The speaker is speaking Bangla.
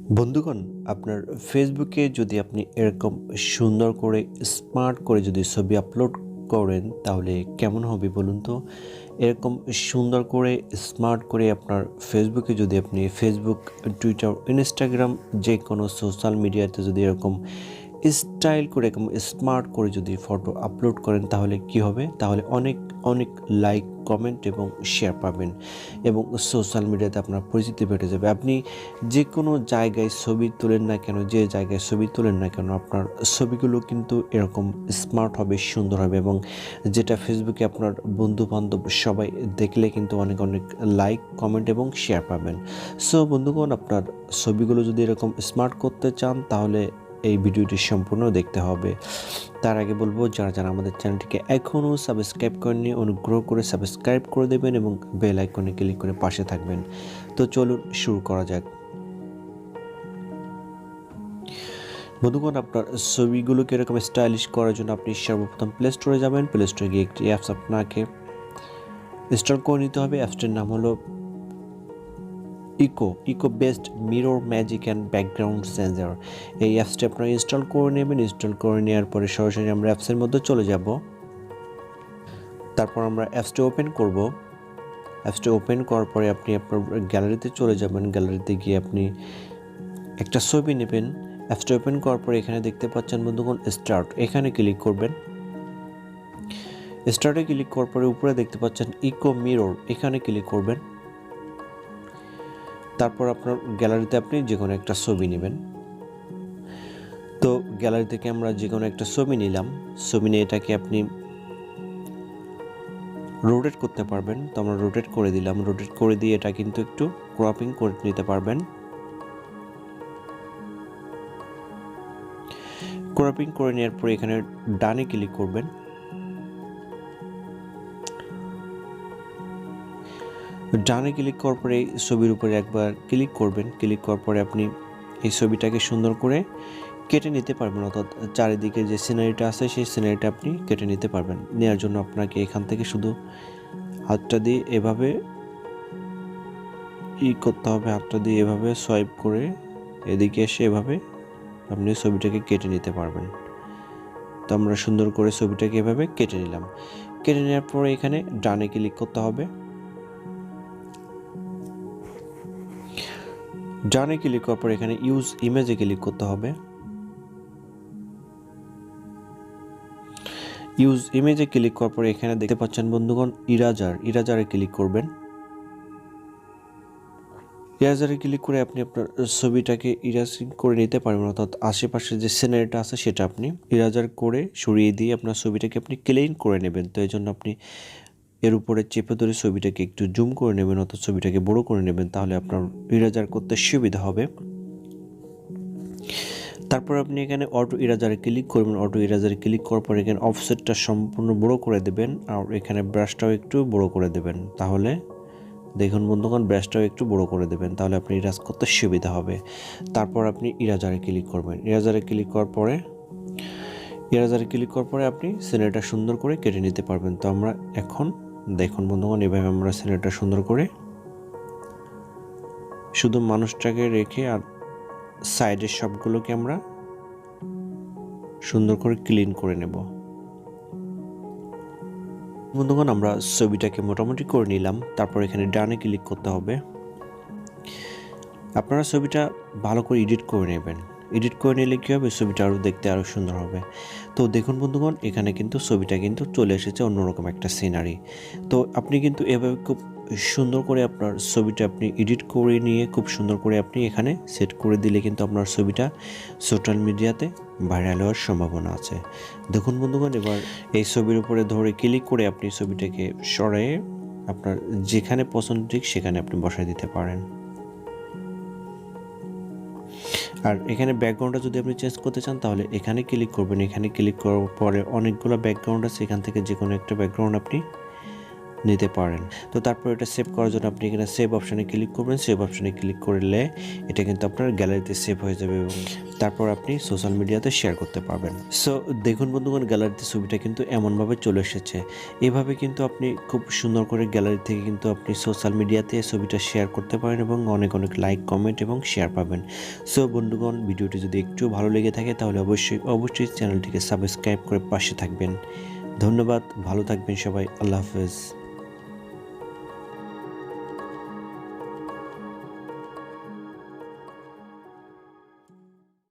বন্ধুগণ, আপনার ফেসবুকে যদি আপনি এরকম সুন্দর করে স্মার্ট করে যদি ছবি আপলোড করেন তাহলে কেমন হবে বলুন তো? এরকম সুন্দর করে স্মার্ট করে আপনার ফেসবুকে যদি আপনি ফেসবুক, টুইটার, ইনস্টাগ্রাম যে কোনো সোশ্যাল মিডিয়াতে যদি এরকম স্টাইল করে এরকম স্মার্ট করে যদি ফটো আপলোড করেন তাহলে কি হবে? তাহলে অনেক অনেক লাইক, কমেন্ট এবং শেয়ার পাবেন এবং সোশ্যাল মিডিয়াতে আপনার পরিচিতি বেড়ে যাবে। আপনি যে কোনো জায়গায় ছবি তোলেন না কেন, যে জায়গায় ছবি তোলেন না কেন, আপনার ছবিগুলো কিন্তু এরকম স্মার্ট হবে, সুন্দর হবে এবং যেটা ফেসবুকে আপনার বন্ধু-বান্ধব সবাই দেখলে কিন্তু অনেক অনেক লাইক, কমেন্ট এবং শেয়ার পাবেন। সো বন্ধুগণ, আপনার ছবিগুলো যদি এরকম স্মার্ট করতে চান তাহলে এই ভিডিওটি সম্পূর্ণ দেখতে হবে। তার আগে বলবো, যারা যারা আমাদের চ্যানেলটিকে এখনও সাবস্ক্রাইব করেননি অনুগ্রহ করে সাবস্ক্রাইব করে দেবেন এবং বেল আইকনে ক্লিক করে পাশে থাকবেন। তো চলুন শুরু করা যাক। বন্ধুগণ, আপনার ছবিগুলোকে এরকম স্টাইলিশ করার জন্য আপনি সর্বপ্রথম প্লে স্টোরে যাবেন। প্লে স্টোরে গিয়ে একটি অ্যাপস আপনাকে ইনস্টল করে নিতে হবে। অ্যাপসটির নাম হলো echo based mirror magic and background sensor. এই অ্যাপসটি আপনারা ইনস্টল করে নেবেন। ইনস্টল করে নেওয়ার পরে সরাসরি আমরা অ্যাপসের মধ্যে চলে যাব। তারপর আমরা অ্যাপসটি ওপেন করব। অ্যাপসটি ওপেন করার পরে আপনি আপনার গ্যালারিতে চলে যাবেন। গ্যালারিতে গিয়ে আপনি একটা ছবি নেবেন। অ্যাপসটি ওপেন করার পরে এখানে দেখতে পাচ্ছেন বন্ধুগণ স্টার্ট, এখানে ক্লিক করবেন। স্টার্টে ক্লিক করার পরে উপরে দেখতে পাচ্ছেন ইকো মিরর, এখানে ক্লিক করবেন। তারপর আপনার গ্যালারিতে আপনি যে কোনো একটা ছবি নেবেন। তো গ্যালারি থেকে আমরা যে কোনো একটা ছবি নিলাম। ছবি নিয়ে এটাকে আপনি রোটেট করতে পারবেন। তো আমরা রোটেট করে দিলাম। রোটেট করে দিয়ে এটা কিন্তু একটু ক্রপিং করে নিতে পারবেন। ক্রপিং করে নেওয়ার পরে এখানে ডানে ক্লিক করবেন। ডানে ক্লিক করার পরে ছবির উপরে একবার ক্লিক করবেন। ক্লিক করার পরে আপনি এই ছবিটাকে সুন্দর করে কেটে নিতে পারবেন, অর্থাৎ চারিদিকে যে সিনারিটা আছে সেই সিনারিটা আপনি কেটে নিতে পারবেন। নেওয়ার জন্য আপনাকে এখান থেকে শুধু হাতটা দিয়ে এভাবে করতে হবে। হাতটা দিয়ে এভাবে সোয়াইপ করে এদিকে এসে এভাবে আপনি ছবিটাকে কেটে নিতে পারবেন। তো আমরা সুন্দর করে ছবিটাকে এভাবে কেটে নিলাম। কেটে নেওয়ার পরে এখানে ডানে ক্লিক করতে হবে। ডানে ক্লিক করার পর এখানে ইউজ ইমেজে ক্লিক করতে হবে। ইউজ ইমেজে ক্লিক করার পরে এখানে দেখতে পাচ্ছেন বন্ধুগণ ইরাজারে ক্লিক করবেন। ইরেজারে ক্লিক করে আপনি আপনার ছবিটাকে ইরেজিং করে নিতে পারবেন, অর্থাৎ আশেপাশে যে সিনারিটা আছে সেটা আপনি ইরেজার করে সরিয়ে দিয়ে আপনার ছবিটাকে আপনি ক্লিন করে নেবেন। তো এই জন্য আপনি এর উপরে চেপে ধরে ছবিটাকে একটু জুম করে নেবেন, অর্থাৎ ছবিটাকে বড় করে নেবেন, তাহলে আপনার ইরেজার করতে সুবিধা হবে। তারপর আপনি এখানে অটো ইরেজারে ক্লিক করবেন। অটো ইরেজারে ক্লিক করার পর এখানে অফসেটটা সম্পূর্ণ বড় করে দেবেন আর এখানে ব্রাশটাও একটু বড় করে দেবেন। তাহলে দেখুন বন্ধুগণ, ব্রাশটাও একটু বড় করে দেবেন, তাহলে আপনি ইরেজ করতে সুবিধা হবে। তারপর আপনি ইরেজারে ক্লিক করবেন। ইরেজারে ক্লিক করার পরে আপনি সিনারিটা সুন্দর করে কেটে নিতে পারবেন। তো আমরা এখন দেখুন বন্ধুগণ, এভাবে আমরা সিনারিটা সুন্দর করে শুধু মানুষটাকে রেখে আর সাইডের সবগুলোকে আমরা সুন্দর করে ক্লিন করে নেব। বন্ধুগণ, আমরা ছবিটাকে মোটামুটি করে নিলাম। তারপর এখানে ডানে ক্লিক করতে হবে। আপনারা ছবিটা ভালো করে এডিট করে নেবেন। এডিট করে নিলে কী হবে, ছবিটা আরও দেখতে আরও সুন্দর হবে। তো দেখুন বন্ধুগণ, এখানে কিন্তু ছবিটা কিন্তু চলে এসেছে অন্যরকম একটা সিনারি। তো আপনি কিন্তু এভাবে খুব সুন্দর করে আপনার ছবিটা আপনি এডিট করে নিয়ে খুব সুন্দর করে আপনি এখানে সেট করে দিলে কিন্তু আপনার ছবিটা সোশ্যাল মিডিয়াতে ভাইরাল হওয়ার সম্ভাবনা আছে। দেখুন বন্ধুগণ, এবার এই ছবির উপরে ধরে ক্লিক করে আপনি ছবিটাকে সরিয়ে আপনার যেখানে পছন্দ ঠিক সেখানে আপনি বসায় দিতে পারেন। আর এখানে ব্যাকগ্রাউন্ডটা যদি আপনি চেঞ্জ করতে চান তাহলে এখানে ক্লিক করবেন। এখানে ক্লিক করার পরে অনেকগুলো ব্যাকগ্রাউন্ড আছে, এখান থেকে যে কোনো একটা ব্যাকগ্রাউন্ড আপনি নিতে পারেন। তো তারপর এটা সেভ করার জন্য আপনি এখানে সেভ অপশানে ক্লিক করবেন। সেভ অপশানে ক্লিক করলে এটা কিন্তু আপনার গ্যালারিতে সেভ হয়ে যাবে এবং তারপর আপনি সোশ্যাল মিডিয়াতে শেয়ার করতে পারবেন। সো দেখুন বন্ধুগণ, গ্যালারিতে ছবিটা কিন্তু এমনভাবে চলে এসেছে। এভাবে কিন্তু আপনি খুব সুন্দর করে গ্যালারি থেকে কিন্তু আপনি সোশ্যাল মিডিয়াতে ছবিটা শেয়ার করতে পারেন এবং অনেক অনেক লাইক, কমেন্ট এবং শেয়ার পাবেন। সো বন্ধুগণ, ভিডিওটি যদি একটু ভালো লেগে থাকে তাহলে অবশ্যই চ্যানেলটিকে সাবস্ক্রাইব করে পাশে থাকবেন। ধন্যবাদ, ভালো থাকবেন সবাই। আল্লাহ হাফেজ।